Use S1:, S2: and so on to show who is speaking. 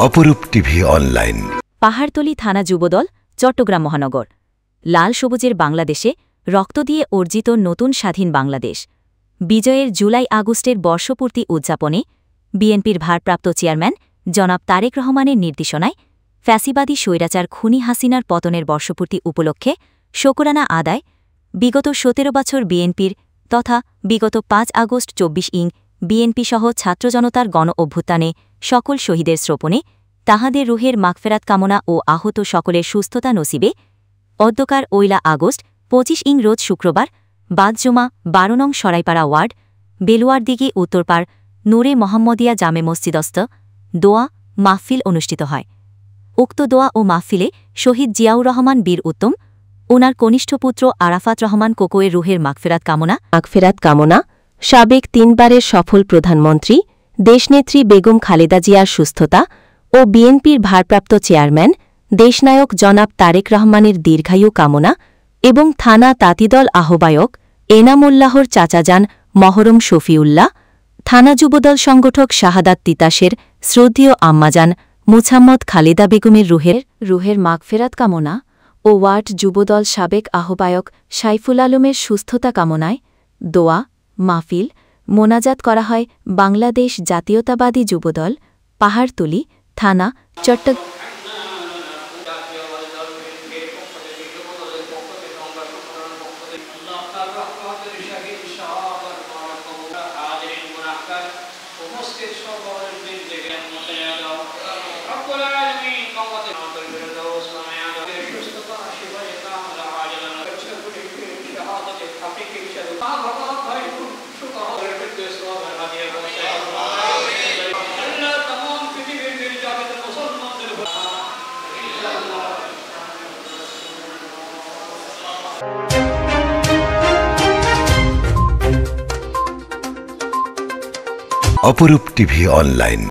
S1: অপরূপ TV online.
S2: Pahartali থানা যুবদল, চট্টগ্রাম মহানগর। লাল সবুজের বাংলাদেশে রক্ত দিয়ে অর্জিত নতুন স্বাধীন বাংলাদেশ বিজয়ের জুলাই আগস্টের বর্ষপূর্তি উদযাপনে বিএনপির ভারপ্রাপ্ত চেয়ারম্যান জনাব তারেক রহমানের নির্দেশনায় ফ্যাসিবাদী স্বৈরাচার খুনি হাসিনার পতনের বর্ষপূর্তি উপলক্ষে শোকরানা আদায় বিগত ১৭ বছর বিএনপির তথা বিগত ৫ আগস্ট ২৪ বিএনপিসহ ছাত্রজনতার গণ অভ্যুত্থানে সকল শহীদের শ্রোপণে তাহাদের রুহের মাগফেরাত কামনা ও আহত সকলের সুস্থতা নসিবে অদ্যকার ১ আগস্ট ২৫ রোজ শুক্রবার বাদজুমা ১২ নং সরাইপাড়া ওয়ার্ড বেলুয়ারদিঘি উত্তরপাড় নূরে মোহাম্মদিয়া জামে মসজিদস্থ দোয়া মাহফিল অনুষ্ঠিত হয়। উক্ত দোয়া ও মাহফিলে শহীদ জিয়াউর রহমান বীর উত্তম, ওনার কনিষ্ঠ পুত্র আরাফাত রহমান কোকোয়ের রুহের মাগফেরাত কামনা, সাবেক ৩ বারের সফল প্রধানমন্ত্রী দেশনেত্রী বেগম খালেদা জিয়ার সুস্থতা ও বিএনপির ভারপ্রাপ্ত চেয়ারম্যান দেশনায়ক জনাব তারেক রহমানের দীর্ঘায়ু কামনা এবং থানা তাঁতিদল আহ্বায়ক এনামুল্লাহর চাচাজান মহরম শফিউল্লাহ, থানা যুবদল সংগঠক শাহাদাত তিতাসের শ্রদ্ধেয় আম্মাজান মুছাম্মদ খালেদা বেগমের রুহের মাগফেরাত কামনা ও ওয়ার্ড যুবদল সাবেক আহ্বায়ক সাইফুল আলমের সুস্থতা কামনায় দোয়া মাহফিল মোনাজাত করা হয় বাংলাদেশ জাতীয়তাবাদী যুবদল, পাহাড়তলী থানা, চট্টগ্রাম।
S1: অপরূপ টিভি অনলাইন।